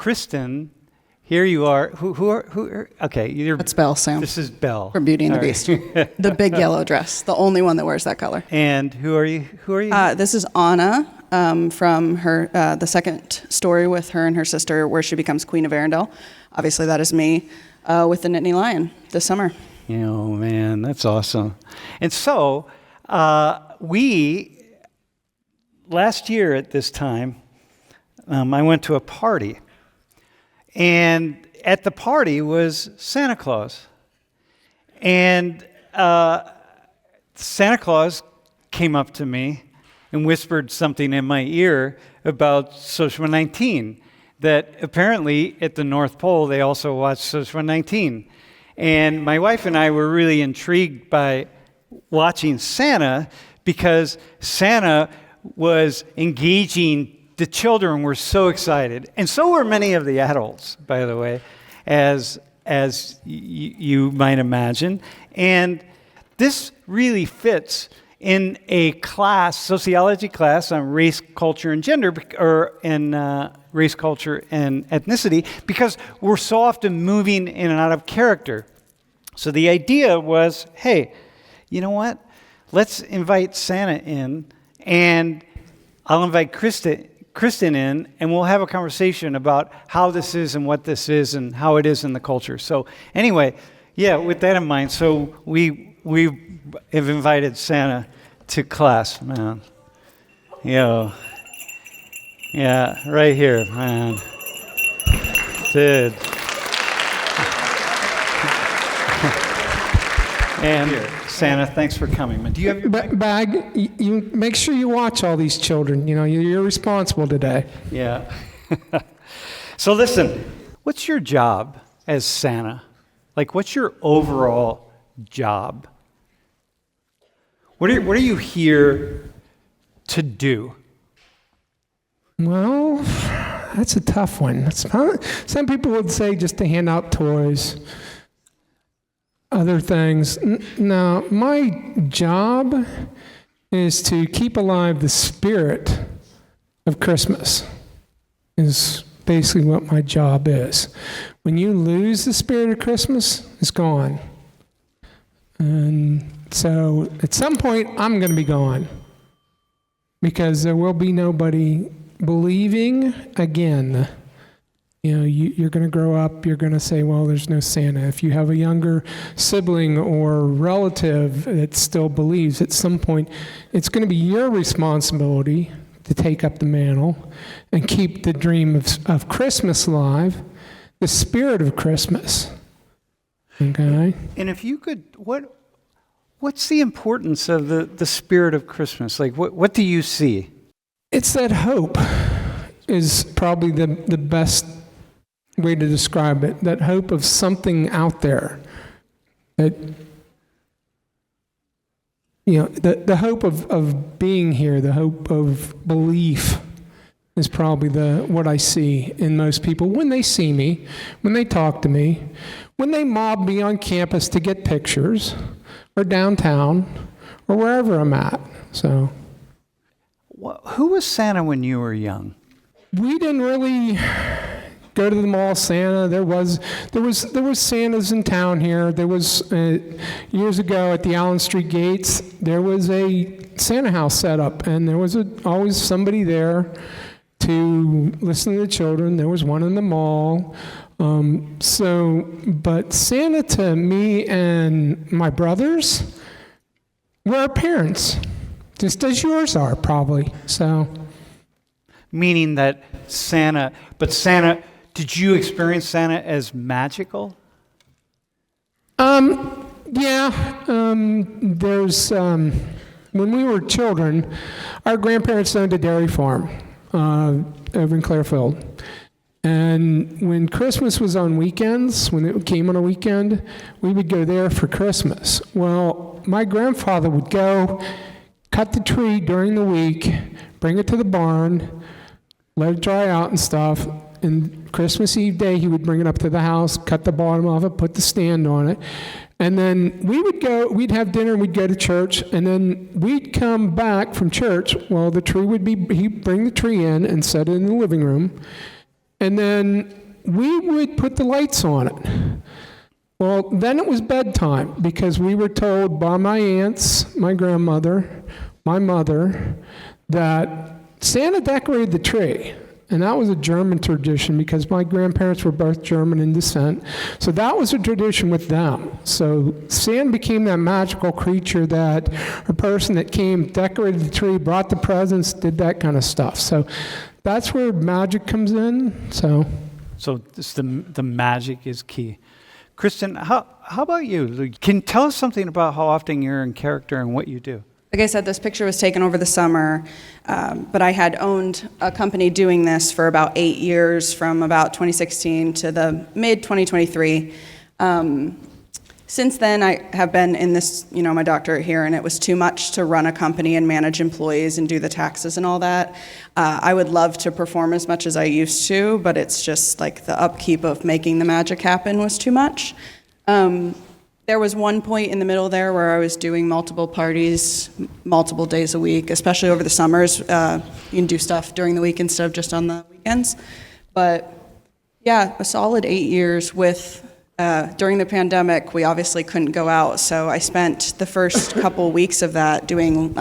Kristin, here you are. Okay, That's Belle, Sam. This is Belle. From Beauty and the Beast. The big yellow dress. The only one that wears that color. And who are you? This is Anna from her the second story with her and her sister where she becomes Queen of Arendelle. Obviously, that is me with the Nittany Lion this summer. Oh, man, that's awesome. And so we, last year at this time, I went to a party. And at the party was Santa Claus. And Santa Claus came up to me and whispered something in my ear about Social 19, that apparently at the North Pole they also watch Social 19. And my wife and I were really intrigued by watching Santa because Santa was engaging. The children were so excited, and so were many of the adults, by the way, as you might imagine. And this really fits in a class, sociology class on race, culture, and gender, or in race, culture, and ethnicity, because we're so often moving in and out of character. So the idea was, hey, you know what? Let's invite Santa in, and I'll invite Kristin in, and we'll have a conversation about how this is and what this is and how it is in the culture. So anyway, yeah, with that in mind, so we have invited Santa to class, man. Yeah, right here, man. Dude. And Santa, thanks for coming. Do you have your bag? You make sure you watch all these children. You know, you're responsible today. Yeah. So listen, what's your job as Santa? Like, what's your overall job? What are you here to do? Well, that's a tough one. Some people would say just to hand out toys. Other things. Now, my job is to keep alive the spirit of Christmas, is basically what my job is. When you lose the spirit of Christmas, it's gone. And so at some point, I'm going to be gone because there will be nobody believing again. You know, you're going to grow up, you're going to say, well, there's no Santa. If you have a younger sibling or relative that still believes, at some point, it's going to be your responsibility to take up the mantle and keep the dream of Christmas alive, the spirit of Christmas. Okay? And if you could, what's the importance of the spirit of Christmas? Like, what do you see? It's that hope is probably the best way to describe it, that hope of something out there. That, you know, the hope of being here, the hope of belief is probably what I see in most people when they see me, when they talk to me, when they mob me on campus to get pictures, or downtown, or wherever I'm at. So, who was Santa when you were young? We didn't really go to the mall Santa. There was Santas in town here. There was years ago at the Allen Street gates, there was a Santa house set up, and there was always somebody there to listen to the children. There was one in the mall. But Santa to me and my brothers were our parents, just as yours are probably. So, meaning that Santa, did you experience Santa as magical? Yeah. There's when we were children, our grandparents owned a dairy farm over in Clearfield. And when Christmas was on weekends, when it came on a weekend, we would go there for Christmas. Well, my grandfather would go cut the tree during the week, bring it to the barn, let it dry out and stuff. And Christmas Eve day, he would bring it up to the house, cut the bottom off it, put the stand on it. And then we'd have dinner, and we'd go to church, and then we'd come back from church. Well, the tree he'd bring the tree in and set it in the living room. And then we would put the lights on it. Well, then it was bedtime because we were told by my aunts, my grandmother, my mother, that Santa decorated the tree. And that was a German tradition because my grandparents were both German in descent. So that was a tradition with them. So Santa became that magical creature, that a person that came, decorated the tree, brought the presents, did that kind of stuff. So that's where magic comes in. So this, the magic is key. Kristin, how about you? Can you tell us something about how often you're in character and what you do? Like I said, this picture was taken over the summer, but I had owned a company doing this for about 8 years, from about 2016 to the mid-2023. Since then, I have been in this, my doctorate here, and it was too much to run a company and manage employees and do the taxes and all that. I would love to perform as much as I used to, but it's just like the upkeep of making the magic happen was too much. There was one point in the middle there where I was doing multiple parties, multiple days a week, especially over the summers. You can do stuff during the week instead of just on the weekends. But yeah, a solid 8 years with, during the pandemic, we obviously couldn't go out. So I spent the first couple weeks of that doing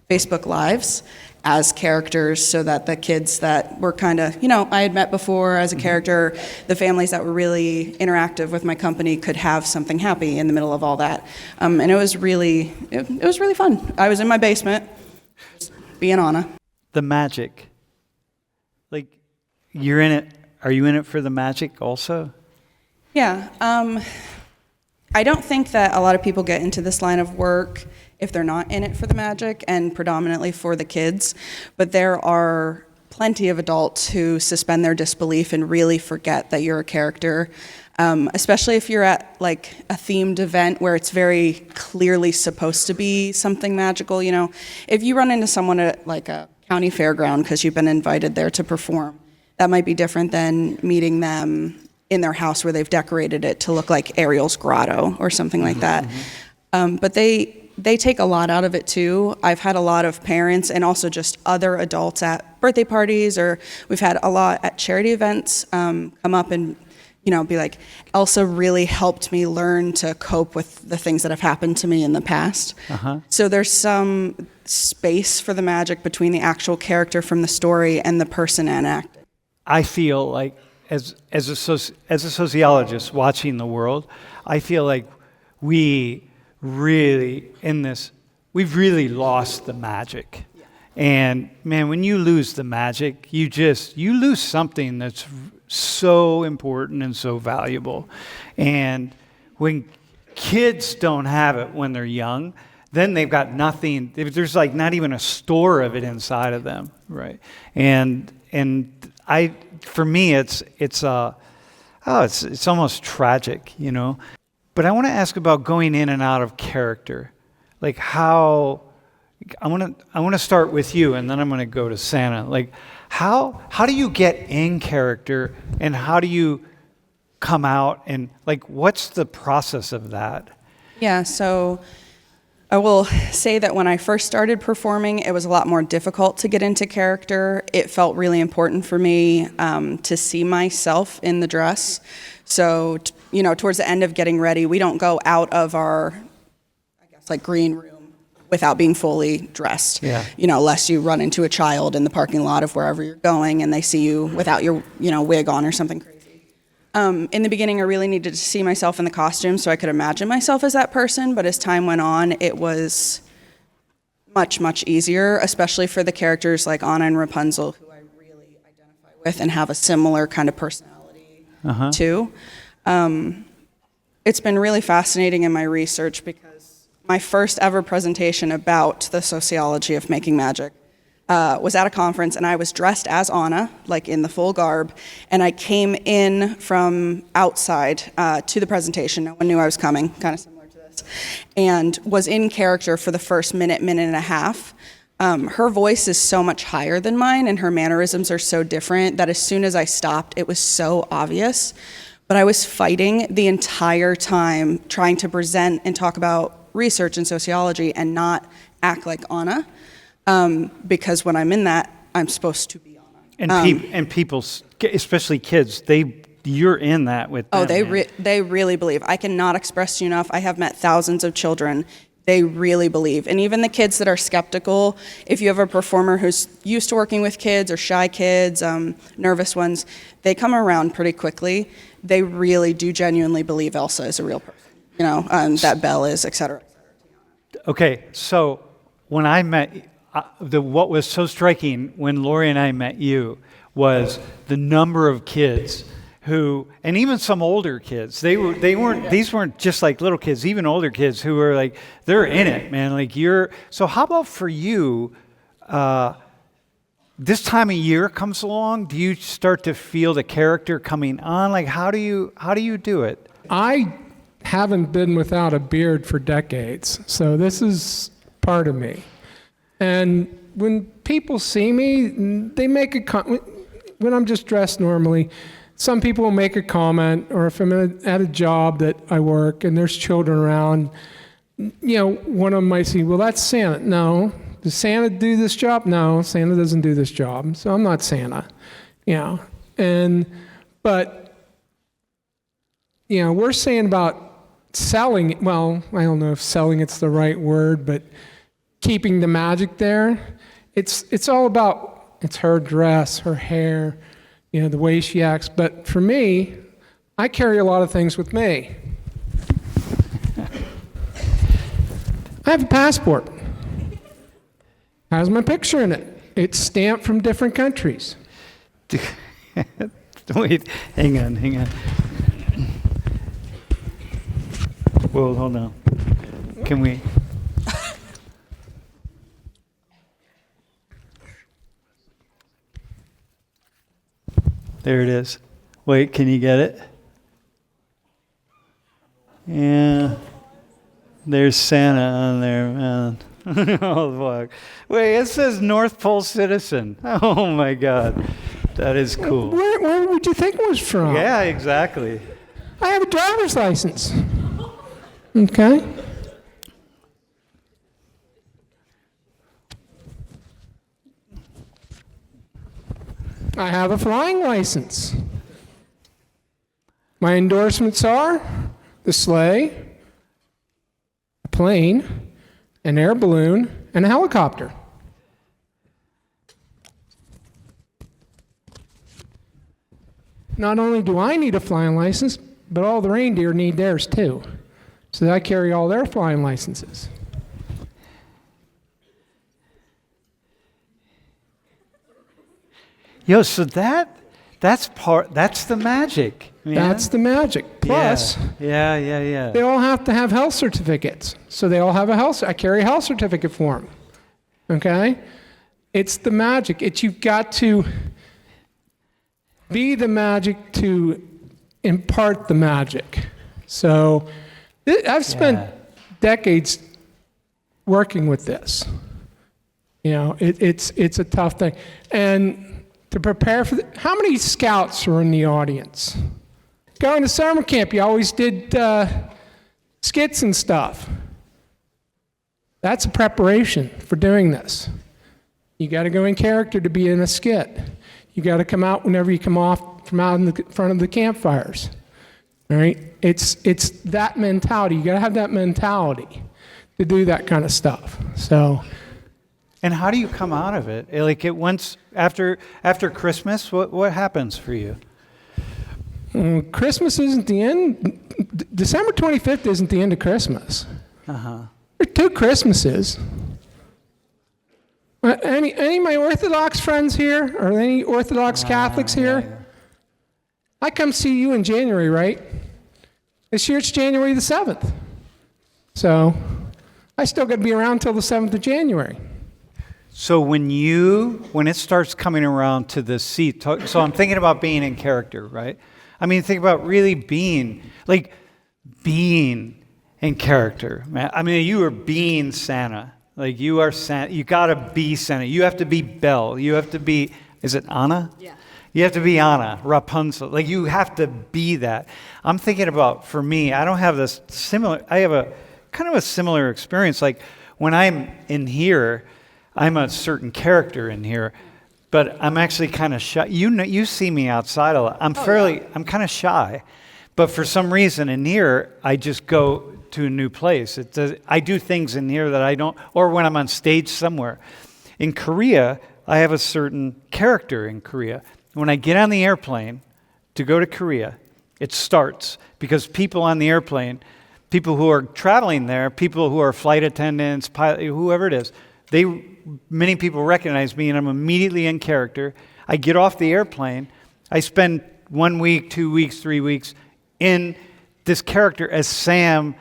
Facebook Lives as characters, so that the kids that were kind of, I had met before as a character, the families that were really interactive with my company could have something happy in the middle of all that. And it was really fun. I was in my basement, just being Anna. The magic. Like, you're in it. Are you in it for the magic also? Yeah. I don't think that a lot of people get into this line of work if they're not in it for the magic and predominantly for the kids. But there are plenty of adults who suspend their disbelief and really forget that you're a character, especially if you're at like a themed event where it's very clearly supposed to be something magical. If you run into someone at like a county fairground because you've been invited there to perform, that might be different than meeting them in their house where they've decorated it to look like Ariel's grotto or something like that. But they take a lot out of it too. I've had a lot of parents and also just other adults at birthday parties, or we've had a lot at charity events come up and be like, Elsa really helped me learn to cope with the things that have happened to me in the past. So there's some space for the magic between the actual character from the story and the person enacting. I feel like as a sociologist watching the world, I feel like we've really lost the magic. Yeah. And man, when you lose the magic, you lose something that's so important and so valuable. And when kids don't have it when they're young, then they've got nothing. There's like not even a store of it inside of them, right? And for me, it's almost tragic, But I want to ask about going in and out of character, like how. I want to start with you, and then I'm going to go to Santa. Like, how do you get in character, and how do you come out, and like, what's the process of that? Yeah, so I will say that when I first started performing, it was a lot more difficult to get into character. It felt really important for me to see myself in the dress. So, towards the end of getting ready, we don't go out of our, green room without being fully dressed. Yeah. Unless you run into a child in the parking lot of wherever you're going and they see you without your, wig on or something crazy. In the beginning, I really needed to see myself in the costume so I could imagine myself as that person, but as time went on, it was much, much easier, especially for the characters like Anna and Rapunzel, who I really identify with and have a similar kind of personality to. It's been really fascinating in my research because my first ever presentation about the sociology of making magic was at a conference, and I was dressed as Anna, like in the full garb, and I came in from outside to the presentation. No one knew I was coming, kind of similar to this, and was in character for the first minute and a half. Her voice is so much higher than mine, and her mannerisms are so different that as soon as I stopped, it was so obvious. But I was fighting the entire time trying to present and talk about research and sociology and not act like Anna, because when I'm in that, I'm supposed to be Anna. And people, especially kids, you're in that with them. Oh, they really believe. I cannot express to you enough. I have met thousands of children. They really believe. And even the kids that are skeptical, if you have a performer who's used to working with kids or shy kids, nervous ones, they come around pretty quickly. They really do genuinely believe Elsa is a real person, that Belle is, et cetera. Okay, so when I met, what was so striking when Lori and I met you was the number of kids who, and even some older kids, these weren't just like little kids, even older kids who were like, they're in it, man. Like so how about for you, this time of year comes along, do you start to feel the character coming on? Like, how do you do it? I haven't been without a beard for decades, so this is part of me. And when people see me, they make when I'm just dressed normally, some people will make a comment, or if I'm at a job that I work and there's children around, one of them might say, well, that's Santa. No. Does Santa do this job? No, Santa doesn't do this job, so I'm not Santa. But we're saying about selling, well, I don't know if selling it's the right word, but keeping the magic there. It's all about, it's her dress, her hair, the way she acts. But for me, I carry a lot of things with me. I have a passport. Has my picture in it. It's stamped from different countries. Wait, hang on. Whoa, hold on. Can we? There it is. Wait, can you get it? Yeah. There's Santa on there, man. Oh, fuck. Wait, it says North Pole citizen. Oh, my God. That is cool. Where would you think it was from? Yeah, exactly. I have a driver's license. Okay. I have a flying license. My endorsements are the sleigh, a plane, an air balloon, and a helicopter. Not only do I need a flying license, but all the reindeer need theirs too. So I carry all their flying licenses. So that's the magic. Man. That's the magic. Plus, yeah. they all have to have health certificates. So they all have I carry a health certificate for them. Okay? It's the magic. You've got to be the magic to impart the magic. So I've spent decades working with this. It's a tough thing. And to prepare for how many scouts were in the audience? Going to summer camp, you always did skits and stuff. That's a preparation for doing this. You got to go in character to be in a skit. You got to come out whenever you come off from out in the front of the campfires. All right? It's that mentality. You got to have that mentality to do that kind of stuff. So. And how do you come out of it? Like after Christmas, what happens for you? Christmas isn't the end. December 25th isn't the end of Christmas. Uh-huh. There are two Christmases. Any of my Orthodox friends here, or any Orthodox Catholics here? Yeah. I come see you in January, right? This year it's January the 7th. So I still got to be around till the 7th of January. So when it starts coming around to the seat, so I'm thinking about being in character, right? I mean, think about really being in character, man. I mean, you are being Santa. Like you are Santa. You gotta be Santa. You have to be Belle. You have to be, is it Anna? Yeah. You have to be Anna, Rapunzel. Like you have to be that. I'm thinking about, for me, I don't have this similar, I have a kind of a similar experience. Like when I'm in here, I'm a certain character in here, but I'm actually kind of shy. You see me outside a lot. I'm kind of shy, but for some reason in here, I just go to a new place. I do things in here that I don't, or when I'm on stage somewhere. In Korea, I have a certain character in Korea. When I get on the airplane to go to Korea, it starts because people on the airplane, people who are traveling there, people who are flight attendants, pilot, whoever it is, many people recognize me, and I'm immediately in character. I get off the airplane. I spend 1 week, 2 weeks, 3 weeks in this character as Sam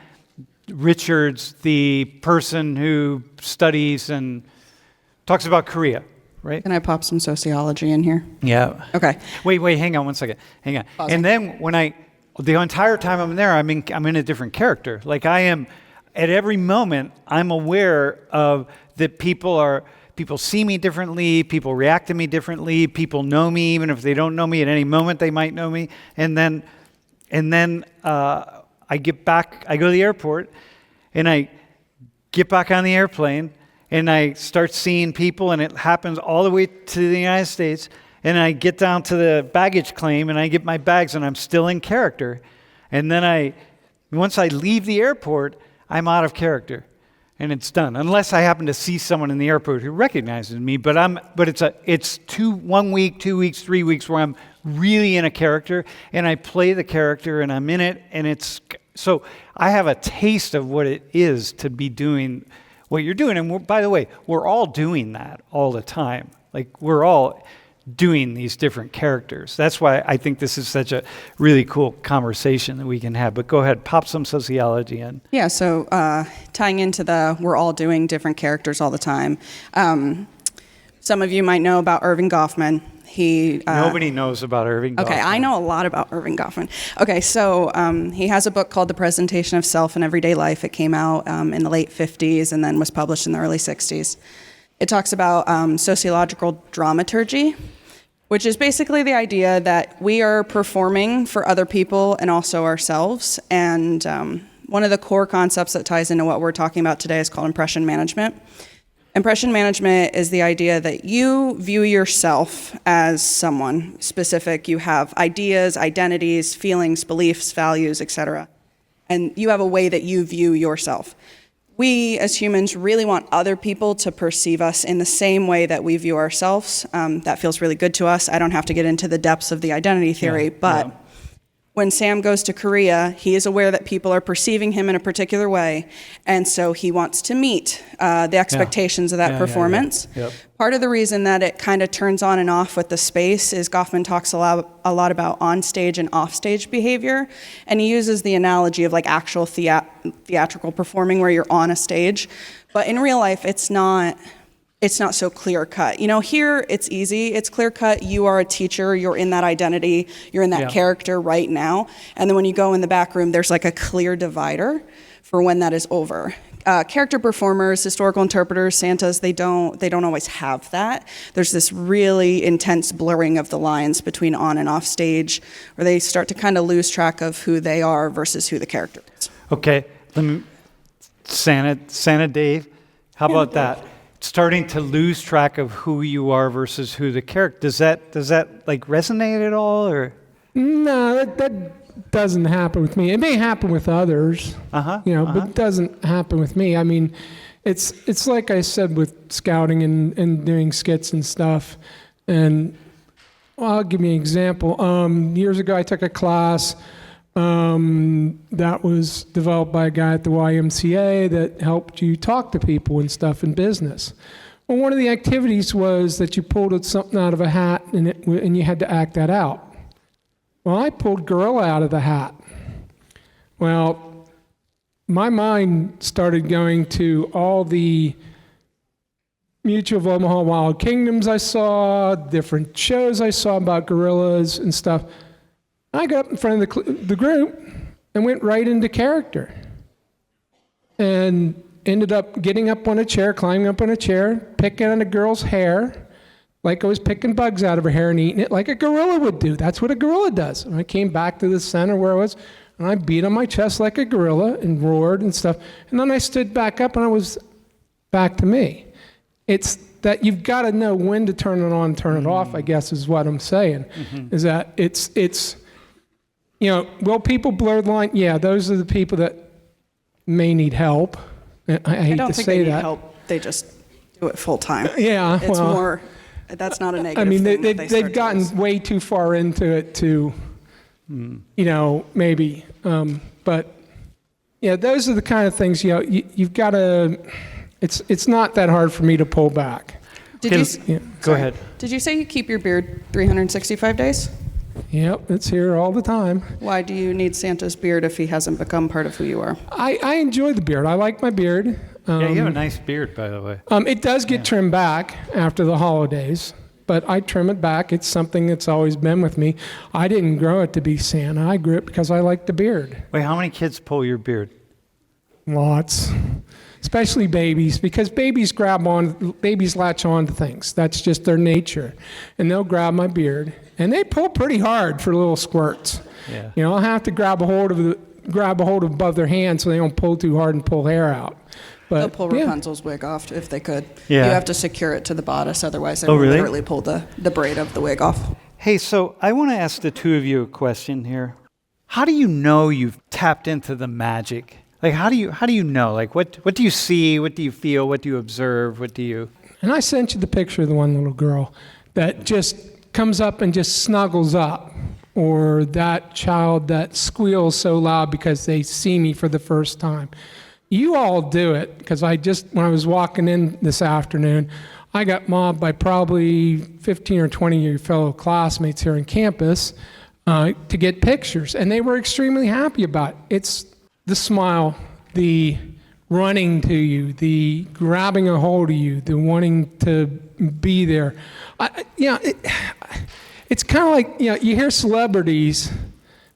Richards, the person who studies and talks about Korea, right? Can I pop some sociology in here? Yeah. Okay. Wait, hang on 1 second. Hang on. Pausing. And then the entire time I'm there, I'm in a different character. Like I am, at every moment, I'm aware of that people see me differently, people react to me differently, people know me, even if they don't know me, at any moment they might know me. And then I get back, I go to the airport, and I get back on the airplane, and I start seeing people, and it happens all the way to the United States, and I get down to the baggage claim, and I get my bags, and I'm still in character. And then once I leave the airport, I'm out of character, and it's done. Unless I happen to see someone in the airport who recognizes me, but it's 1 week, 2 weeks, 3 weeks where I'm really in a character, and I play the character, and I'm in it, and so I have a taste of what it is to be doing what you're doing. And by the way, we're all doing that all the time. Like we're all doing these different characters. That's why I think this is such a really cool conversation that we can have. But go ahead, pop some sociology in. Yeah, so tying into we're all doing different characters all the time. Some of you might know about Irving Goffman. Nobody knows about Irving Goffman. Okay, I know a lot about Irving Goffman. Okay, so he has a book called The Presentation of Self in Everyday Life. It came out in the late 50s and then was published in the early 60s. It talks about sociological dramaturgy, which is basically the idea that we are performing for other people and also ourselves. And one of the core concepts that ties into what we're talking about today is called impression management. Impression management is the idea that you view yourself as someone specific. You have ideas, identities, feelings, beliefs, values, etc. And you have a way that you view yourself. We, as humans, really want other people to perceive us in the same way that we view ourselves. That feels really good to us. I don't have to get into the depths of the identity theory, but when Sam goes to Korea, he is aware that people are perceiving him in a particular way, and so he wants to meet the expectations of that performance. Yep. Part of the reason that it kind of turns on and off with the space is Goffman talks a lot about on-stage and off-stage behavior, and he uses the analogy of like actual theatrical performing where you're on a stage, but in real life, it's not so clear-cut. Here it's easy, it's clear-cut, you are a teacher, you're in that identity, you're in that character right now, and then when you go in the back room, there's like a clear divider for when that is over. Character performers, historical interpreters, Santas, they don't always have that. There's this really intense blurring of the lines between on and off stage, where they start to kind of lose track of who they are versus who the character is. Okay, Santa Dave, how about that? Starting to lose track of who you are versus who the character. Does that like resonate at all, or? No, that doesn't happen with me. It may happen with others, but it doesn't happen with me. I mean, it's like I said with scouting and doing skits and stuff. And I'll give you an example. Years ago, I took a class that was developed by a guy at the YMCA that helped you talk to people and stuff in business. Well, one of the activities was that you pulled something out of a hat and you had to act that out. Well, I pulled gorilla out of the hat. Well, my mind started going to all the Mutual of Omaha Wild Kingdoms I saw, different shows I saw about gorillas and stuff. I got up in front of the group and went right into character and ended up getting up on a chair, climbing up on a chair, picking on a girl's hair like I was picking bugs out of her hair and eating it like a gorilla would do. That's what a gorilla does. And I came back to the center where I was, and I beat on my chest like a gorilla and roared and stuff. And then I stood back up and I was back to me. It's that you've got to know when to turn it on, turn it off, I guess is what I'm saying. Is that it's will people blur the line? Yeah, those are the people that may need help. I hate don't to think say they need that. help. They just do it full time. Yeah, It's well, more, that's not a negative I mean, thing that they've start gotten to use. way too far into it to, maybe. But yeah, those are the kind of things, you've got to, it's not that hard for me to pull back. Did you, Go ahead. did you say you keep your beard 365 days? Yep, it's here all the time. Why do you need Santa's beard if he hasn't become part of who you are? I enjoy the beard. I like my beard. Yeah, you have a nice beard, by the way. It does get trimmed back after the holidays, but I trim it back. It's something that's always been with me. I didn't grow it to be Santa. I grew it because I like the beard. Wait, how many kids pull your beard? Lots. Especially babies, because babies latch on to things. That's just their nature. And they'll grab my beard, and they pull pretty hard for little squirts. Yeah. I'll have to grab a hold of above their hand so they don't pull too hard and pull hair out. But They'll pull Rapunzel's wig off if they could. Yeah. You have to secure it to the bodice, otherwise they Oh, will really? literally pull the braid of the wig off. Hey, so I want to ask the two of you a question here. How do you know you've tapped into the magic? Like, how do you know? Like, what do you see? What do you feel? What do you observe? What do you... And I sent you the picture of the one little girl that just comes up and just snuggles up, or that child that squeals so loud because they see me for the first time. You all do it, because when I was walking in this afternoon, I got mobbed by probably 15 or 20 of your fellow classmates here on campus to get pictures, and they were extremely happy about it. It's the smile, the running to you, the grabbing a hold of you, the wanting to be there. It's kind of like, you hear celebrities,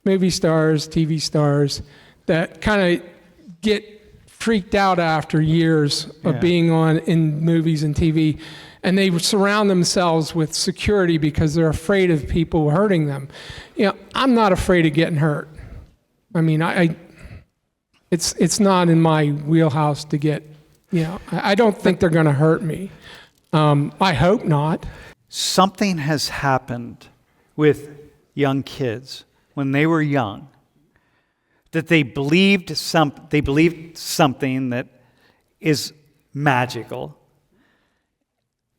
movie stars, TV stars, that kind of get freaked out after years of being in movies and TV, and they surround themselves with security because they're afraid of people hurting them. I'm not afraid of getting hurt. I mean, it's not in my wheelhouse to get, I don't think they're going to hurt me. I hope not. Something has happened with young kids when they were young, that they believed something that is magical.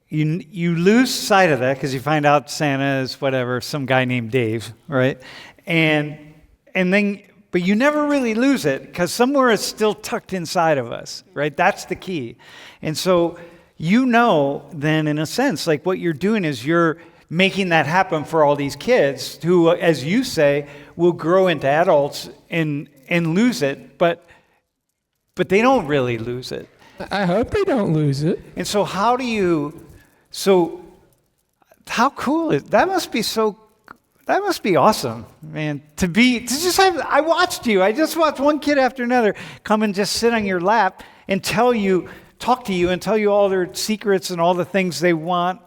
You lose sight of that because you find out Santa is whatever, some guy named Dave, right? And then, but you never really lose it because somewhere it's still tucked inside of us, right? That's the key. And so then in a sense, like what you're doing is you're making that happen for all these kids who, as you say, will grow into adults and lose it, but they don't really lose it. I hope they don't lose it. And so how cool is that? That must be awesome, man, I just watched one kid after another come and just sit on your lap and talk to you and tell you all their secrets and all the things they want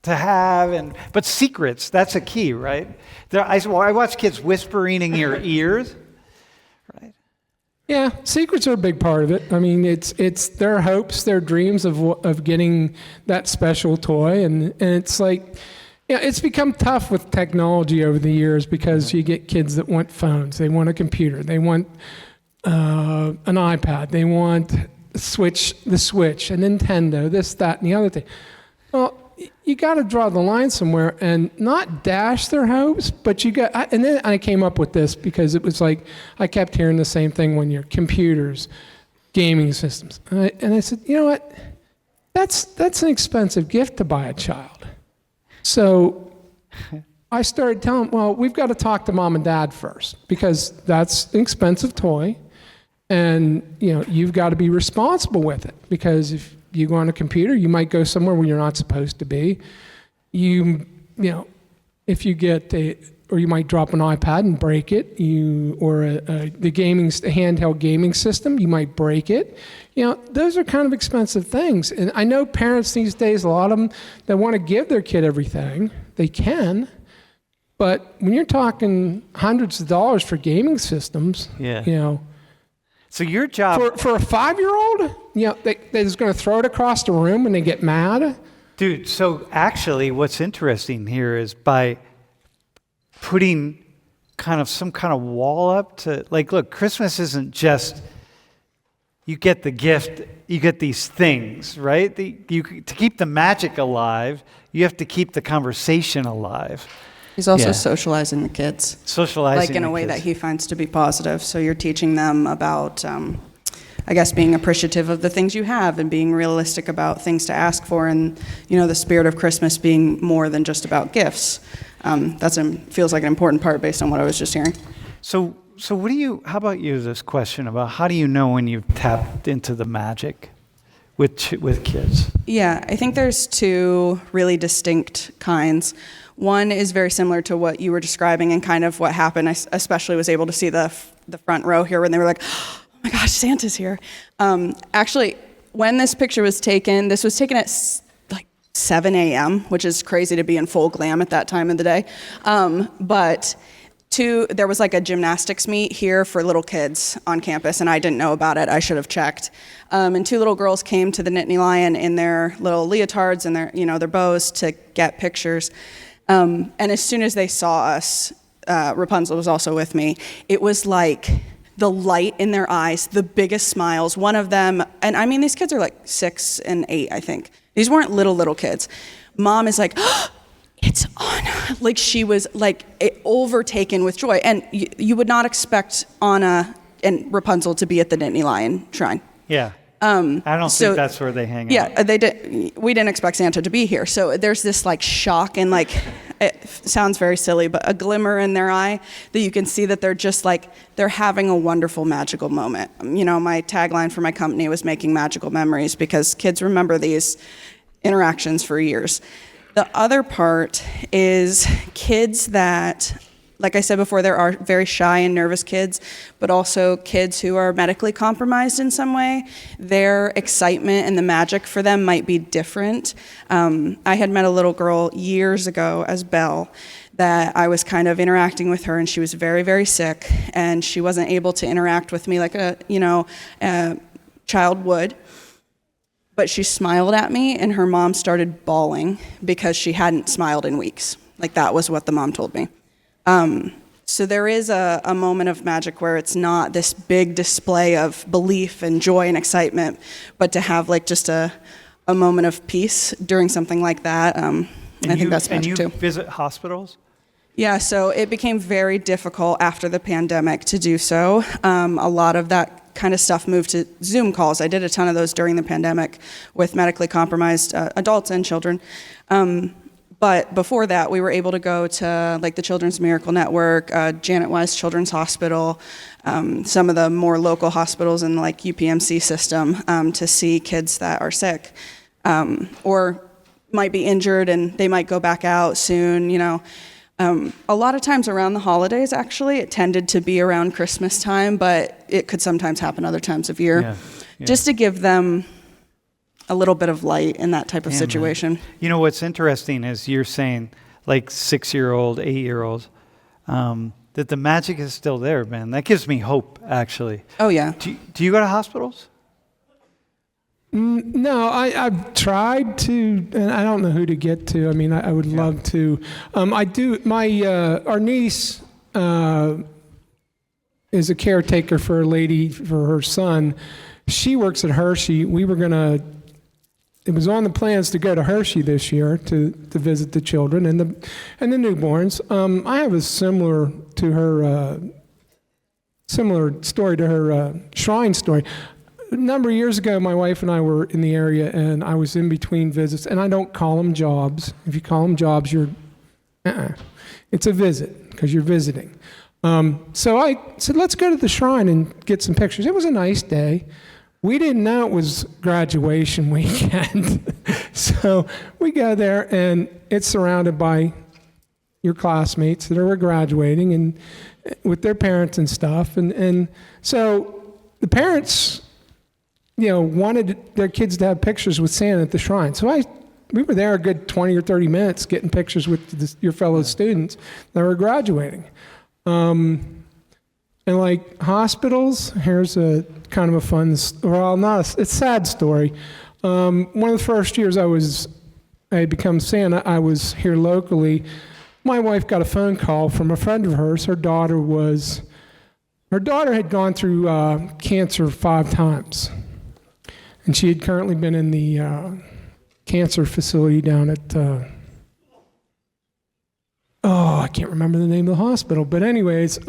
to have, but secrets, that's a key, right? I watch kids whispering in your ears, right? Yeah, secrets are a big part of it. I mean, it's their hopes, their dreams of getting that special toy, and it's like, it's become tough with technology over the years because you get kids that want phones, they want a computer, they want an iPad, they want the Switch, a Nintendo, this, that, and the other thing. Well, you got to draw the line somewhere and not dash their hopes, but and then I came up with this because it was like, I kept hearing the same thing when you're computers, gaming systems. And I said, you know what? That's an expensive gift to buy a child. So I started telling them, well, we've got to talk to mom and dad first because that's an expensive toy. And, you've got to be responsible with it because if you go on a computer, you might go somewhere where you're not supposed to be. If you get or you might drop an iPad and break it, or the handheld gaming system, you might break it. Those are kind of expensive things. And I know parents these days, a lot of them, they want to give their kid everything. They can. But when you're talking hundreds of dollars for gaming systems, So your job... For a 5-year-old, that's going to throw it across the room when they get mad, Dude, so actually what's interesting here is by putting kind of some kind of wall up to, like, look, Christmas isn't just you get the gift, you get these things, right? To keep the magic alive, you have to keep the conversation alive. He's also socializing the kids. Socializing like in a way that he finds to be positive. So you're teaching them about, I guess, being appreciative of the things you have and being realistic about things to ask for, and the spirit of Christmas being more than just about gifts. Feels like an important part based on what I was just hearing. So how about you, this question about how do you know when you've tapped into the magic with kids? Yeah, I think there's two really distinct kinds. One is very similar to what you were describing and kind of what happened. I especially was able to see the front row here when they were like, oh my gosh, Santa's here. Actually, when this picture was taken, this was taken at 7 a.m., which is crazy to be in full glam at that time of the day. There was like a gymnastics meet here for little kids on campus, and I didn't know about it. I should have checked. And two little girls came to the Nittany Lion in their little leotards and their bows to get pictures. And as soon as they saw us, Rapunzel was also with me. It was like the light in their eyes, the biggest smiles. One of them, and I mean, these kids are like 6 and 8, I think. These weren't little kids. Mom is like, oh, it's Anna. Like, she was like overtaken with joy. And you would not expect Anna and Rapunzel to be at the Nittany Lion shrine. Yeah. I don't think that's where they hang out. Yeah, we didn't expect Santa to be here. So there's this like shock and like, it sounds very silly, but a glimmer in their eye that you can see that they're just like, they're having a wonderful, magical moment. My tagline for my company was making magical memories, because kids remember these interactions for years. The other part is kids that, like I said before, there are very shy and nervous kids, but also kids who are medically compromised in some way. Their excitement and the magic for them might be different. I had met a little girl years ago as Belle that I was kind of interacting with her, and she was very, very sick, and she wasn't able to interact with me like a child would. But she smiled at me, and her mom started bawling because she hadn't smiled in weeks. Like, that was what the mom told me. So there is a moment of magic where it's not this big display of belief and joy and excitement, but to have like just a moment of peace during something like that. I think that's magic too. And you visit hospitals? Yeah, so it became very difficult after the pandemic to do so. A lot of that kind of stuff moved to Zoom calls. I did a ton of those during the pandemic with medically compromised adults and children. But before that, we were able to go to like the Children's Miracle Network, Janet Wise Children's Hospital, some of the more local hospitals in like UPMC system to see kids that are sick or might be injured and they might go back out soon, A lot of times around the holidays, actually, it tended to be around Christmas time, but it could sometimes happen other times of year. Yeah. Just to give them a little bit of light in that type of situation. Man. What's interesting is you're saying, like 6-year-old, 8-year-olds, that the magic is still there, man. That gives me hope, actually. Oh, yeah. Do you go to hospitals? No, I've tried to, and I don't know who to get to. I mean, I would love to. I do. Our niece is a caretaker for a lady for her son. She works at Hershey. It was on the plans to go to Hershey this year to visit the children and the newborns. I have a similar story to her shrine story. A number of years ago, my wife and I were in the area, and I was in between visits, and I don't call them jobs. If you call them jobs, it's a visit because you're visiting. So I said, let's go to the shrine and get some pictures. It was a nice day. We didn't know it was graduation weekend. So we go there, and it's surrounded by your classmates that are graduating and with their parents and stuff. And so the parents, wanted their kids to have pictures with Santa at the shrine. So we were there a good 20 or 30 minutes getting pictures with your fellow students that were graduating. And like hospitals, here's a kind of a fun, it's a sad story. One of the first years I was I had become Santa, I was here locally. My wife got a phone call from a friend of hers. Her daughter had gone through cancer 5 times. And she had currently been in the cancer facility down at, I can't remember the name of the hospital. But anyways,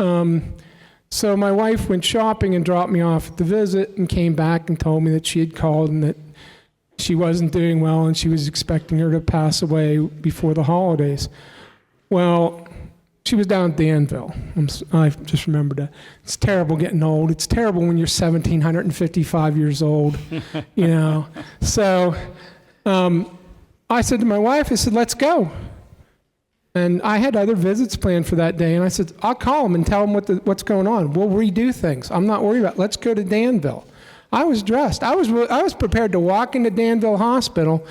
so my wife went shopping and dropped me off at the visit and came back and told me that she had called and that she wasn't doing well and she was expecting her to pass away before the holidays. Well, she was down at Danville. I just remembered that. It's terrible getting old. It's terrible when you're 1,755 years old, you know. So I said to my wife, I said, let's go. And I had other visits planned for that day, and I said, I'll call them and tell them what's going on. We'll redo things. I'm not worried about it. Let's go to Danville. I was dressed. I was prepared to walk into Danville Hospital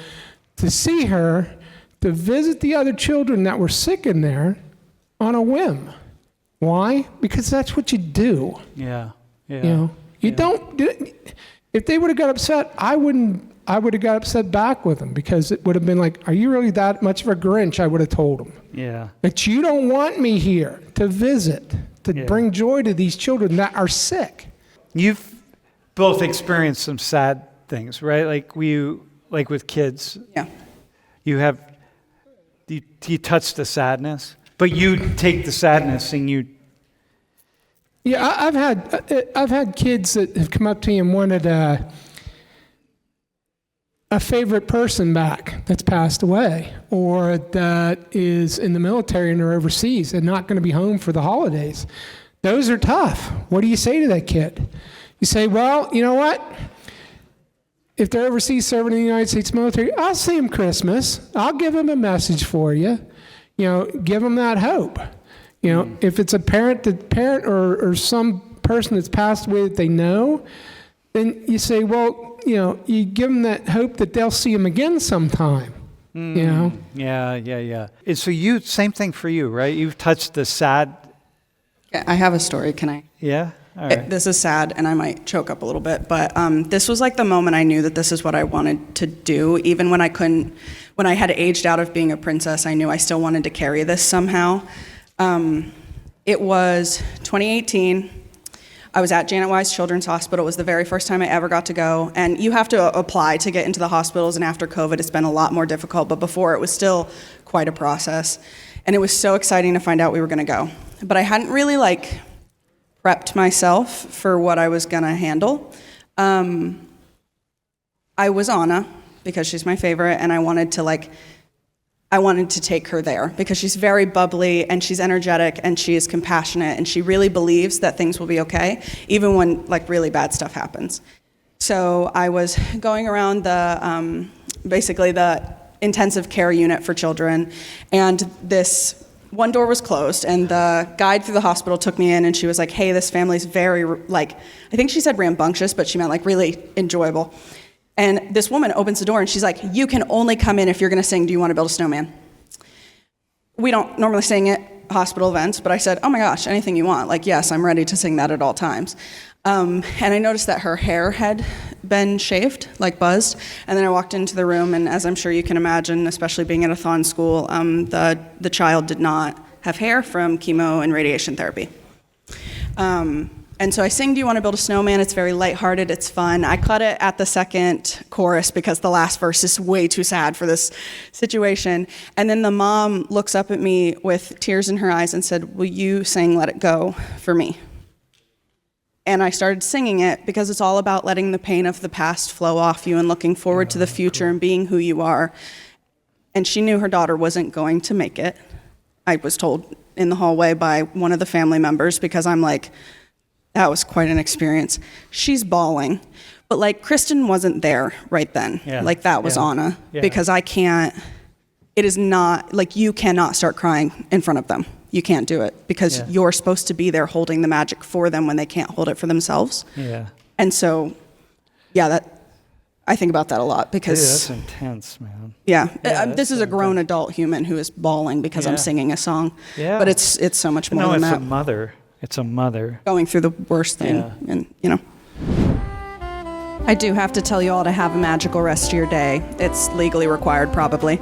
to see her, to visit the other children that were sick in there on a whim. Why? Because that's what you do. Yeah. You know, you don't do it. If they would have got upset, I would have got upset back with them, because it would have been like, are you really that much of a Grinch? I would have told them. Yeah. That you don't want me here to visit, to bring joy to these children that are sick. You've both experienced some sad things, right? Like with kids. Yeah. You touch the sadness, but you take the sadness and you. Yeah, I've had kids that have come up to me and wanted a favorite person back that's passed away, or that is in the military and are overseas and not going to be home for the holidays. Those are tough. What do you say to that kid? You say, well, you know what? If they're overseas serving in the United States military, I'll see them Christmas. I'll give them a message for you. You know, give them that hope. You know, if it's a parent or some person that's passed away that they know, then you say, well, you know, you give them that hope that they'll see them again sometime. You know? Yeah. And so same thing for you, right? You've touched the sad. I have a story. Can I? Yeah. All right. This is sad, and I might choke up a little bit, but this was like the moment I knew that this is what I wanted to do. Even when I had aged out of being a princess, I knew I still wanted to carry this somehow. It was 2018. I was at Janet Wise Children's Hospital. It was the very first time I ever got to go, and you have to apply to get into the hospitals, and after COVID, it's been a lot more difficult, but before, it was still quite a process, and it was so exciting to find out we were gonna go. But I hadn't really, prepped myself for what I was gonna handle. I was Anna, because she's my favorite, and I wanted to take her there because she's very bubbly and she's energetic and she is compassionate and she really believes that things will be okay, even when really bad stuff happens. So I was going around basically the intensive care unit for children, and this one door was closed, and the guide through the hospital took me in, and she was like, hey, this family's very, I think she said rambunctious, but she meant really enjoyable. And this woman opens the door, and she's like, you can only come in if you're going to sing Do You Want to Build a Snowman? We don't normally sing at hospital events, but I said, oh my gosh, anything you want. Yes, I'm ready to sing that at all times. And I noticed that her hair had been shaved, buzzed. And then I walked into the room, and as I'm sure you can imagine, especially being at a Thon school, the child did not have hair from chemo and radiation therapy. And so I sing Do You Want to Build a Snowman? It's very lighthearted, it's fun. I cut it at the second chorus because the last verse is way too sad for this situation. And then the mom looks up at me with tears in her eyes and said, will you sing Let It Go for me? And I started singing it because it's all about letting the pain of the past flow off you and looking forward to the future and being who you are. And she knew her daughter wasn't going to make it. I was told in the hallway by one of the family members, because I'm like, that was quite an experience. She's bawling. But Kristin wasn't there right then. Yeah. That was Anna. Yeah. Because it is not, you cannot start crying in front of them. You can't do it because you're supposed to be there holding the magic for them when they can't hold it for themselves. Yeah. And so, I think about that a lot because... Dude, that's intense, man. Yeah. This is a grown adult human who is bawling because I'm singing a song. Yeah. But it's so much more than that. No, it's a mother. It's a mother. Going through the worst thing. Yeah. And, I do have to tell you all to have a magical rest of your day. It's legally required, probably.